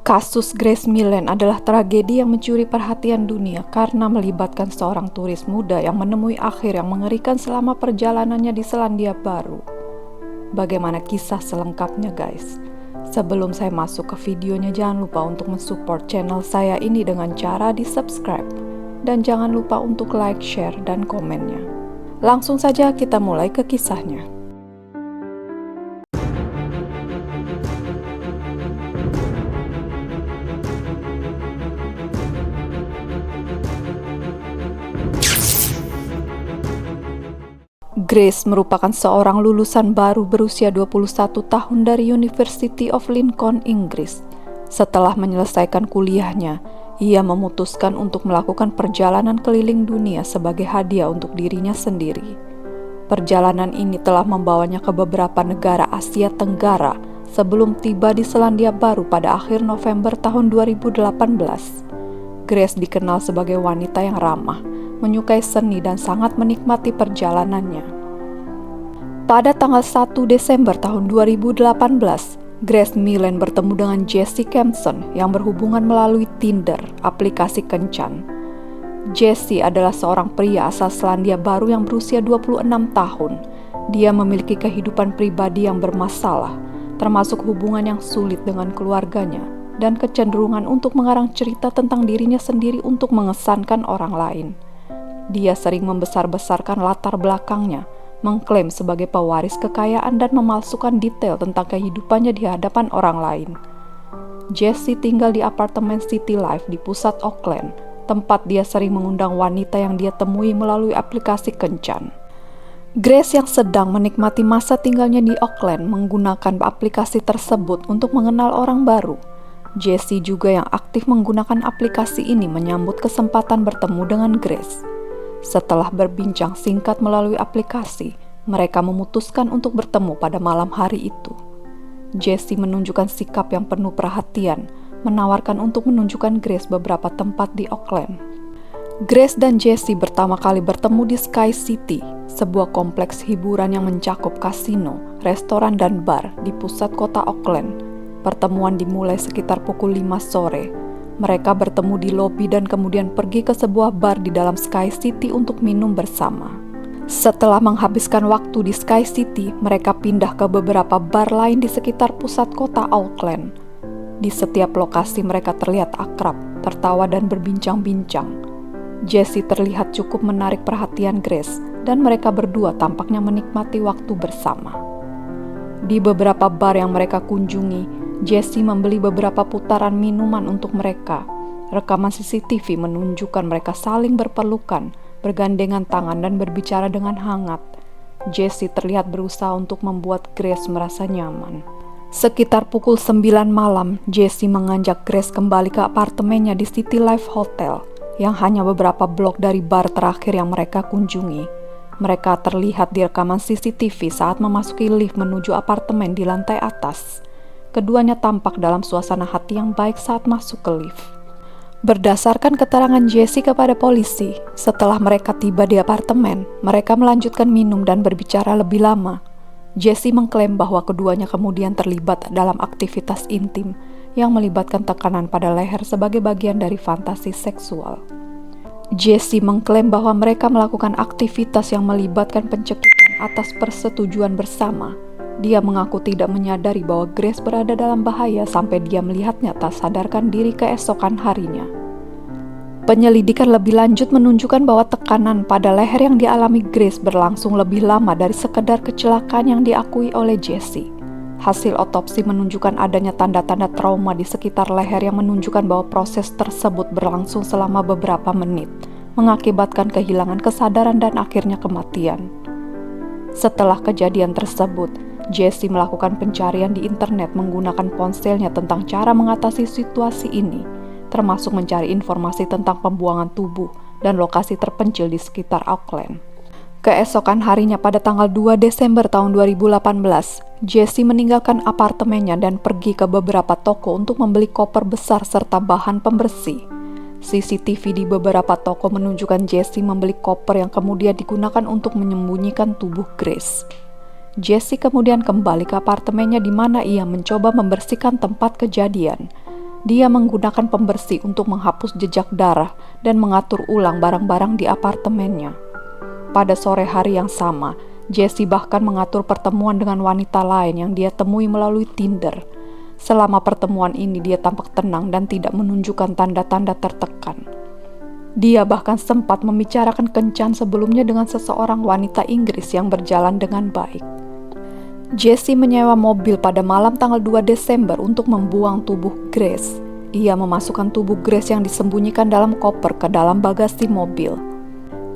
Kasus Grace Millen adalah tragedi yang mencuri perhatian dunia karena melibatkan seorang turis muda yang menemui akhir yang mengerikan selama perjalanannya di Selandia Baru. Bagaimana kisah selengkapnya, guys? Sebelum saya masuk ke videonya, jangan lupa untuk mensupport channel saya ini dengan cara di-subscribe. Dan jangan lupa untuk like, share, dan komennya. Langsung saja kita mulai ke kisahnya. Grace merupakan seorang lulusan baru berusia 21 tahun dari University of Lincoln, Inggris. Setelah menyelesaikan kuliahnya, ia memutuskan untuk melakukan perjalanan keliling dunia sebagai hadiah untuk dirinya sendiri. Perjalanan ini telah membawanya ke beberapa negara Asia Tenggara sebelum tiba di Selandia Baru pada akhir November tahun 2018. Grace dikenal sebagai wanita yang ramah, menyukai seni dan sangat menikmati perjalanannya. Pada tanggal 1 Desember tahun 2018, Grace Millen bertemu dengan Jesse Kempson yang berhubungan melalui Tinder, aplikasi kencan. Jesse adalah seorang pria asal Selandia Baru yang berusia 26 tahun. Dia memiliki kehidupan pribadi yang bermasalah, termasuk hubungan yang sulit dengan keluarganya, dan kecenderungan untuk mengarang cerita tentang dirinya sendiri untuk mengesankan orang lain. Dia sering membesar-besarkan latar belakangnya, mengklaim sebagai pewaris kekayaan dan memalsukan detail tentang kehidupannya di hadapan orang lain. Jesse tinggal di apartemen City Life di pusat Auckland, tempat dia sering mengundang wanita yang dia temui melalui aplikasi kencan. Grace yang sedang menikmati masa tinggalnya di Auckland menggunakan aplikasi tersebut untuk mengenal orang baru. Jesse juga yang aktif menggunakan aplikasi ini menyambut kesempatan bertemu dengan Grace. Setelah berbincang singkat melalui aplikasi, mereka memutuskan untuk bertemu pada malam hari itu. Jesse menunjukkan sikap yang penuh perhatian, menawarkan untuk menunjukkan Grace beberapa tempat di Auckland. Grace dan Jesse pertama kali bertemu di Sky City, sebuah kompleks hiburan yang mencakup kasino, restoran, dan bar di pusat kota Auckland. Pertemuan dimulai sekitar pukul 5 sore. Mereka bertemu di lobi dan kemudian pergi ke sebuah bar di dalam Sky City untuk minum bersama. Setelah menghabiskan waktu di Sky City, mereka pindah ke beberapa bar lain di sekitar pusat kota Auckland. Di setiap lokasi mereka terlihat akrab, tertawa dan berbincang-bincang. Jesse terlihat cukup menarik perhatian Grace dan mereka berdua tampaknya menikmati waktu bersama. Di beberapa bar yang mereka kunjungi, Jesse membeli beberapa putaran minuman untuk mereka. Rekaman CCTV menunjukkan mereka saling berpelukan, bergandengan tangan dan berbicara dengan hangat. Jesse terlihat berusaha untuk membuat Grace merasa nyaman. Sekitar pukul 9 malam, Jesse mengajak Grace kembali ke apartemennya di City Life Hotel, yang hanya beberapa blok dari bar terakhir yang mereka kunjungi. Mereka terlihat di rekaman CCTV saat memasuki lift menuju apartemen di lantai atas. Keduanya tampak dalam suasana hati yang baik saat masuk ke lift. Berdasarkan keterangan Jesse kepada polisi, setelah mereka tiba di apartemen, mereka melanjutkan minum dan berbicara lebih lama. Jesse mengklaim bahwa keduanya kemudian terlibat dalam aktivitas intim yang melibatkan tekanan pada leher sebagai bagian dari fantasi seksual. Jesse mengklaim bahwa mereka melakukan aktivitas yang melibatkan pencekikan atas persetujuan bersama. Dia mengaku tidak menyadari bahwa Grace berada dalam bahaya sampai dia melihatnya tak sadarkan diri keesokan harinya. Penyelidikan lebih lanjut menunjukkan bahwa tekanan pada leher yang dialami Grace berlangsung lebih lama dari sekedar kecelakaan yang diakui oleh Jesse. Hasil otopsi menunjukkan adanya tanda-tanda trauma di sekitar leher yang menunjukkan bahwa proses tersebut berlangsung selama beberapa menit, mengakibatkan kehilangan kesadaran dan akhirnya kematian. Setelah kejadian tersebut, Jesse melakukan pencarian di internet menggunakan ponselnya tentang cara mengatasi situasi ini, termasuk mencari informasi tentang pembuangan tubuh dan lokasi terpencil di sekitar Auckland. Keesokan harinya pada tanggal 2 Desember tahun 2018, Jesse meninggalkan apartemennya dan pergi ke beberapa toko untuk membeli koper besar serta bahan pembersih. CCTV di beberapa toko menunjukkan Jesse membeli koper yang kemudian digunakan untuk menyembunyikan tubuh Grace. Jesse kemudian kembali ke apartemennya di mana ia mencoba membersihkan tempat kejadian. Dia menggunakan pembersih untuk menghapus jejak darah dan mengatur ulang barang-barang di apartemennya. Pada sore hari yang sama, Jesse bahkan mengatur pertemuan dengan wanita lain yang dia temui melalui Tinder. Selama pertemuan ini dia tampak tenang dan tidak menunjukkan tanda-tanda tertekan. Dia bahkan sempat membicarakan kencan sebelumnya dengan seseorang wanita Inggris yang berjalan dengan baik. Jesse menyewa mobil pada malam tanggal 2 Desember untuk membuang tubuh Grace. Ia memasukkan tubuh Grace yang disembunyikan dalam koper ke dalam bagasi mobil.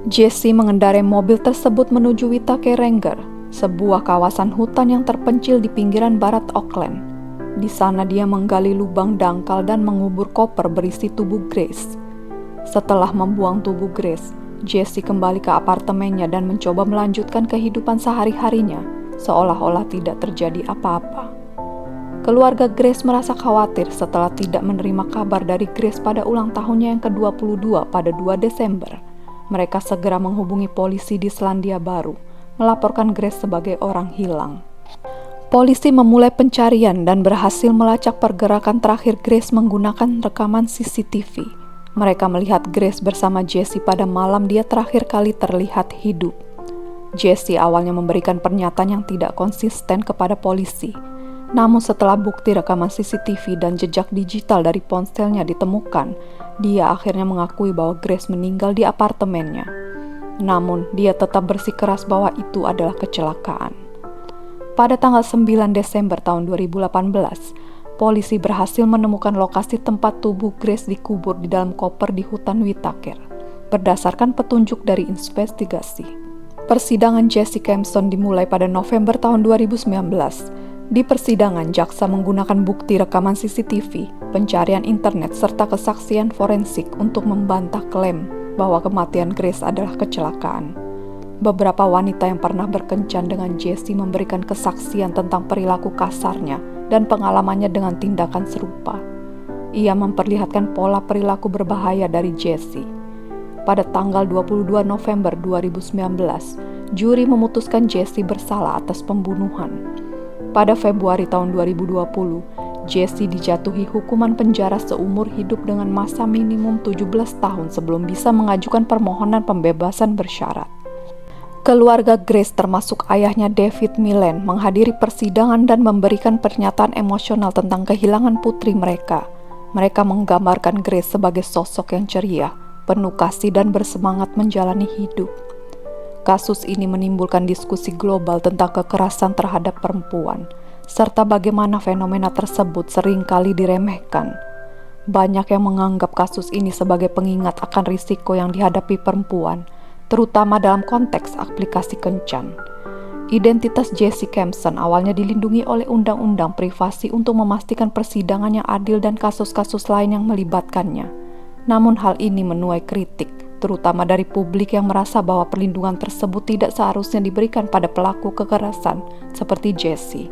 Jesse mengendarai mobil tersebut menuju Whitaker Ranger, sebuah kawasan hutan yang terpencil di pinggiran barat Auckland. Di sana dia menggali lubang dangkal dan mengubur koper berisi tubuh Grace. Setelah membuang tubuh Grace, Jesse kembali ke apartemennya dan mencoba melanjutkan kehidupan sehari-harinya, seolah-olah tidak terjadi apa-apa. Keluarga Grace merasa khawatir setelah tidak menerima kabar dari Grace pada ulang tahunnya yang ke-22 pada 2 Desember. Mereka segera menghubungi polisi di Selandia Baru, melaporkan Grace sebagai orang hilang. Polisi memulai pencarian dan berhasil melacak pergerakan terakhir Grace menggunakan rekaman CCTV. Mereka melihat Grace bersama Jesse pada malam dia terakhir kali terlihat hidup. Jesse awalnya memberikan pernyataan yang tidak konsisten kepada polisi. Namun setelah bukti rekaman CCTV dan jejak digital dari ponselnya ditemukan, dia akhirnya mengakui bahwa Grace meninggal di apartemennya. Namun, dia tetap bersikeras bahwa itu adalah kecelakaan. Pada tanggal 9 Desember tahun 2018, polisi berhasil menemukan lokasi tempat tubuh Grace dikubur di dalam koper di hutan Whitaker, berdasarkan petunjuk dari investigasi. Persidangan Jesse Kempson dimulai pada November tahun 2019. Di persidangan, jaksa menggunakan bukti rekaman CCTV, pencarian internet, serta kesaksian forensik untuk membantah klaim bahwa kematian Grace adalah kecelakaan. Beberapa wanita yang pernah berkencan dengan Jesse memberikan kesaksian tentang perilaku kasarnya dan pengalamannya dengan tindakan serupa. Ia memperlihatkan pola perilaku berbahaya dari Jesse. Pada tanggal 22 November 2019, juri memutuskan Jesse bersalah atas pembunuhan. Pada Februari tahun 2020, Jesse dijatuhi hukuman penjara seumur hidup dengan masa minimum 17 tahun sebelum bisa mengajukan permohonan pembebasan bersyarat. Keluarga Grace termasuk ayahnya David Millen menghadiri persidangan dan memberikan pernyataan emosional tentang kehilangan putri mereka. Mereka menggambarkan Grace sebagai sosok yang ceria, penuh kasih dan bersemangat menjalani hidup. Kasus ini menimbulkan diskusi global tentang kekerasan terhadap perempuan, serta bagaimana fenomena tersebut seringkali diremehkan. Banyak yang menganggap kasus ini sebagai pengingat akan risiko yang dihadapi perempuan, terutama dalam konteks aplikasi kencan. Identitas Jesse Kempson awalnya dilindungi oleh Undang-Undang Privasi untuk memastikan persidangan yang adil dan kasus-kasus lain yang melibatkannya. Namun hal ini menuai kritik, terutama dari publik yang merasa bahwa perlindungan tersebut tidak seharusnya diberikan pada pelaku kekerasan seperti Jesse.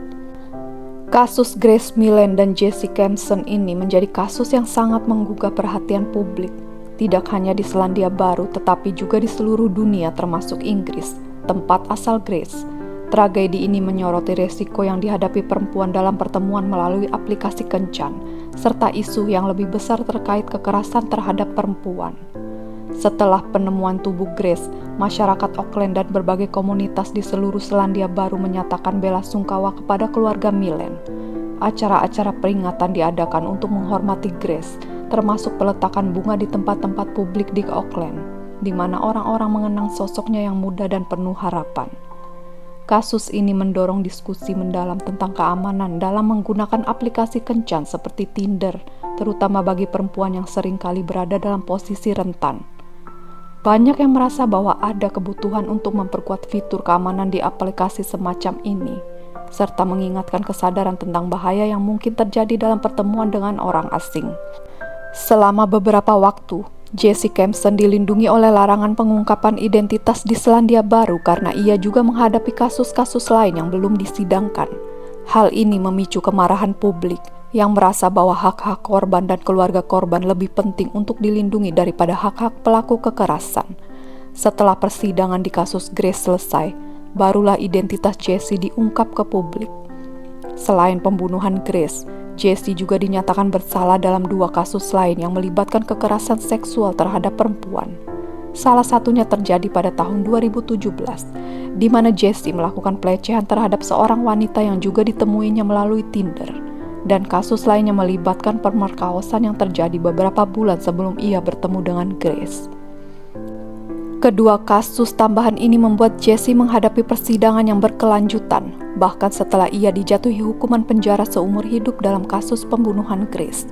Kasus Grace Millen dan Jesse Kempson ini menjadi kasus yang sangat menggugah perhatian publik, tidak hanya di Selandia Baru tetapi juga di seluruh dunia termasuk Inggris, tempat asal Grace. Tragedi ini menyoroti resiko yang dihadapi perempuan dalam pertemuan melalui aplikasi kencan, serta isu yang lebih besar terkait kekerasan terhadap perempuan. Setelah penemuan tubuh Grace, masyarakat Auckland dan berbagai komunitas di seluruh Selandia Baru menyatakan bela sungkawa kepada keluarga Millen. Acara-acara peringatan diadakan untuk menghormati Grace, termasuk peletakan bunga di tempat-tempat publik di Auckland, di mana orang-orang mengenang sosoknya yang muda dan penuh harapan. Kasus ini mendorong diskusi mendalam tentang keamanan dalam menggunakan aplikasi kencan seperti Tinder, terutama bagi perempuan yang sering kali berada dalam posisi rentan. Banyak yang merasa bahwa ada kebutuhan untuk memperkuat fitur keamanan di aplikasi semacam ini, serta mengingatkan kesadaran tentang bahaya yang mungkin terjadi dalam pertemuan dengan orang asing. Selama beberapa waktu, Jesse Kempson dilindungi oleh larangan pengungkapan identitas di Selandia Baru karena ia juga menghadapi kasus-kasus lain yang belum disidangkan. Hal ini memicu kemarahan publik yang merasa bahwa hak-hak korban dan keluarga korban lebih penting untuk dilindungi daripada hak-hak pelaku kekerasan. Setelah persidangan di kasus Grace selesai, barulah identitas Jesse diungkap ke publik. Selain pembunuhan Grace, Jessie juga dinyatakan bersalah dalam 2 kasus lain yang melibatkan kekerasan seksual terhadap perempuan. Salah satunya terjadi pada tahun 2017, di mana Jessie melakukan pelecehan terhadap seorang wanita yang juga ditemuinya melalui Tinder. Dan kasus lainnya melibatkan pemerkosaan yang terjadi beberapa bulan sebelum ia bertemu dengan Grace. Kedua kasus tambahan ini membuat Jessie menghadapi persidangan yang berkelanjutan, bahkan setelah ia dijatuhi hukuman penjara seumur hidup dalam kasus pembunuhan Grace.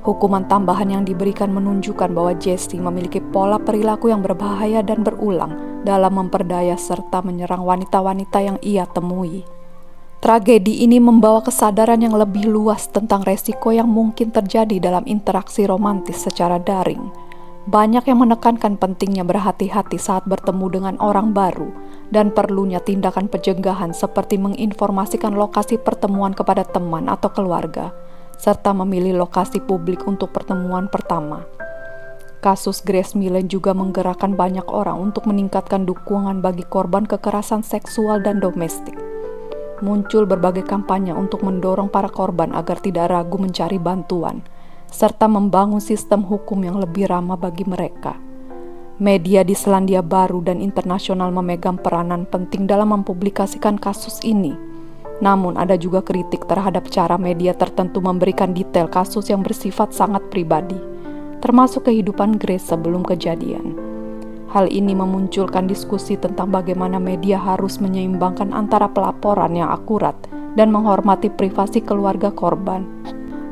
Hukuman tambahan yang diberikan menunjukkan bahwa Jessie memiliki pola perilaku yang berbahaya dan berulang dalam memperdaya serta menyerang wanita-wanita yang ia temui. Tragedi ini membawa kesadaran yang lebih luas tentang resiko yang mungkin terjadi dalam interaksi romantis secara daring. Banyak yang menekankan pentingnya berhati-hati saat bertemu dengan orang baru dan perlunya tindakan pencegahan seperti menginformasikan lokasi pertemuan kepada teman atau keluarga, serta memilih lokasi publik untuk pertemuan pertama. Kasus Grace Millen juga menggerakkan banyak orang untuk meningkatkan dukungan bagi korban kekerasan seksual dan domestik. Muncul berbagai kampanye untuk mendorong para korban agar tidak ragu mencari bantuan, serta membangun sistem hukum yang lebih ramah bagi mereka. Media di Selandia Baru dan internasional memegang peranan penting dalam mempublikasikan kasus ini. Namun ada juga kritik terhadap cara media tertentu memberikan detail kasus yang bersifat sangat pribadi, termasuk kehidupan Grace sebelum kejadian. Hal ini memunculkan diskusi tentang bagaimana media harus menyeimbangkan antara pelaporan yang akurat dan menghormati privasi keluarga korban.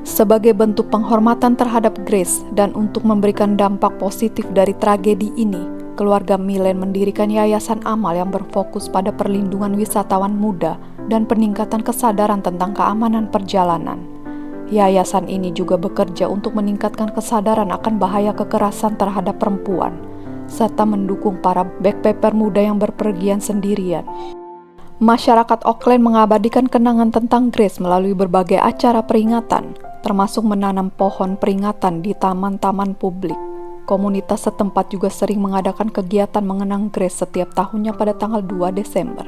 Sebagai bentuk penghormatan terhadap Grace dan untuk memberikan dampak positif dari tragedi ini, keluarga Millen mendirikan yayasan amal yang berfokus pada perlindungan wisatawan muda dan peningkatan kesadaran tentang keamanan perjalanan. Yayasan ini juga bekerja untuk meningkatkan kesadaran akan bahaya kekerasan terhadap perempuan, serta mendukung para backpacker muda yang berpergian sendirian. Masyarakat Auckland mengabadikan kenangan tentang Grace melalui berbagai acara peringatan, termasuk menanam pohon peringatan di taman-taman publik. Komunitas setempat juga sering mengadakan kegiatan mengenang Grace setiap tahunnya pada tanggal 2 Desember,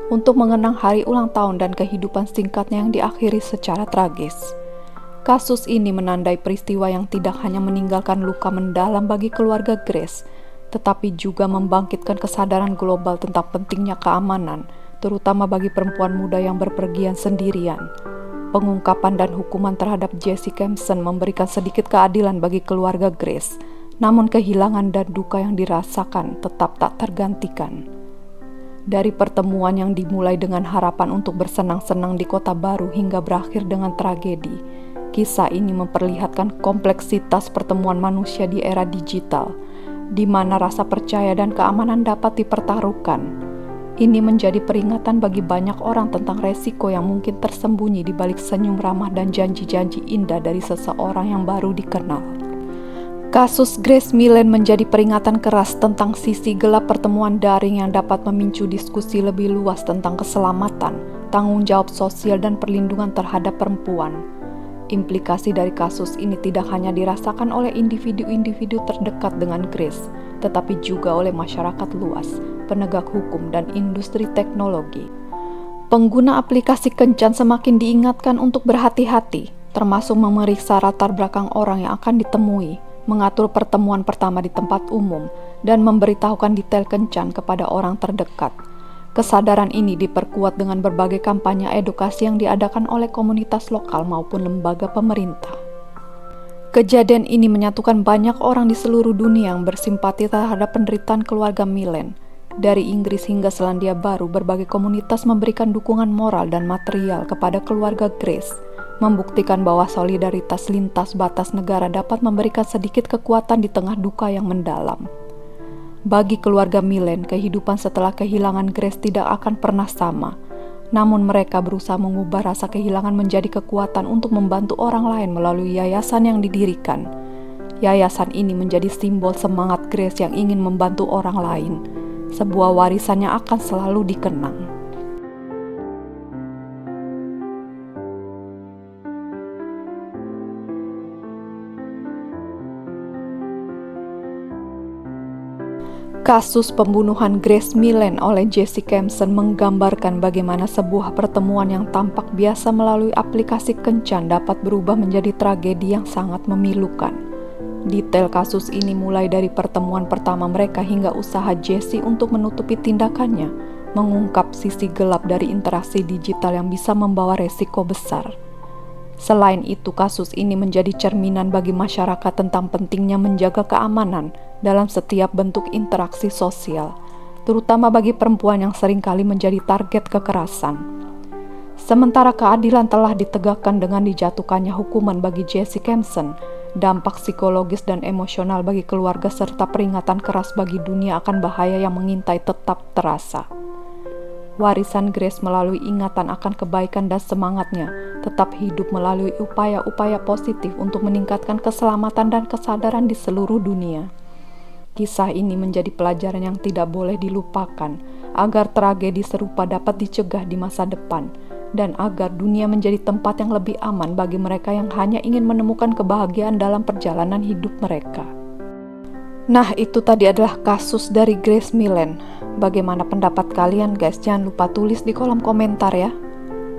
untuk mengenang hari ulang tahun dan kehidupan singkatnya yang diakhiri secara tragis. Kasus ini menandai peristiwa yang tidak hanya meninggalkan luka mendalam bagi keluarga Grace, tetapi juga membangkitkan kesadaran global tentang pentingnya keamanan, terutama bagi perempuan muda yang berpergian sendirian. Pengungkapan dan hukuman terhadap Jessie Kempson memberikan sedikit keadilan bagi keluarga Grace, namun kehilangan dan duka yang dirasakan tetap tak tergantikan. Dari pertemuan yang dimulai dengan harapan untuk bersenang-senang di kota baru hingga berakhir dengan tragedi, kisah ini memperlihatkan kompleksitas pertemuan manusia di era digital, di mana rasa percaya dan keamanan dapat dipertaruhkan. Ini menjadi peringatan bagi banyak orang tentang resiko yang mungkin tersembunyi di balik senyum ramah dan janji-janji indah dari seseorang yang baru dikenal. Kasus Grace Millen menjadi peringatan keras tentang sisi gelap pertemuan daring yang dapat memicu diskusi lebih luas tentang keselamatan, tanggung jawab sosial, dan perlindungan terhadap perempuan. Implikasi dari kasus ini tidak hanya dirasakan oleh individu-individu terdekat dengan Grace, tetapi juga oleh masyarakat luas, penegak hukum, dan industri teknologi. Pengguna aplikasi kencan semakin diingatkan untuk berhati-hati, termasuk memeriksa latar belakang orang yang akan ditemui, mengatur pertemuan pertama di tempat umum, dan memberitahukan detail kencan kepada orang terdekat. Kesadaran ini diperkuat dengan berbagai kampanye edukasi yang diadakan oleh komunitas lokal maupun lembaga pemerintah. Kejadian ini menyatukan banyak orang di seluruh dunia yang bersimpati terhadap penderitaan keluarga Millen. Dari Inggris hingga Selandia Baru, berbagai komunitas memberikan dukungan moral dan material kepada keluarga Grace, membuktikan bahwa solidaritas lintas batas negara dapat memberikan sedikit kekuatan di tengah duka yang mendalam. Bagi keluarga Millen, kehidupan setelah kehilangan Grace tidak akan pernah sama. Namun mereka berusaha mengubah rasa kehilangan menjadi kekuatan untuk membantu orang lain melalui yayasan yang didirikan. Yayasan ini menjadi simbol semangat Grace yang ingin membantu orang lain. Sebuah warisan yang akan selalu dikenang. Kasus pembunuhan Grace Millen oleh Jesse Kempson menggambarkan bagaimana sebuah pertemuan yang tampak biasa melalui aplikasi kencan dapat berubah menjadi tragedi yang sangat memilukan. Detail kasus ini mulai dari pertemuan pertama mereka hingga usaha Jesse untuk menutupi tindakannya, mengungkap sisi gelap dari interaksi digital yang bisa membawa resiko besar. Selain itu, kasus ini menjadi cerminan bagi masyarakat tentang pentingnya menjaga keamanan dalam setiap bentuk interaksi sosial, terutama bagi perempuan yang seringkali menjadi target kekerasan. Sementara keadilan telah ditegakkan dengan dijatuhkannya hukuman bagi Jesse Kempson, dampak psikologis dan emosional bagi keluarga serta peringatan keras bagi dunia akan bahaya yang mengintai tetap terasa. Warisan Grace melalui ingatan akan kebaikan dan semangatnya tetap hidup melalui upaya-upaya positif untuk meningkatkan keselamatan dan kesadaran di seluruh dunia. Kisah ini menjadi pelajaran yang tidak boleh dilupakan agar tragedi serupa dapat dicegah di masa depan dan agar dunia menjadi tempat yang lebih aman bagi mereka yang hanya ingin menemukan kebahagiaan dalam perjalanan hidup mereka. Nah, itu tadi adalah kasus dari Grace Millen. Bagaimana pendapat kalian guys? Jangan lupa tulis di kolom komentar ya.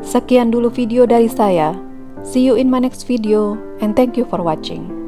Sekian dulu video dari saya. See you in my next video and thank you for watching.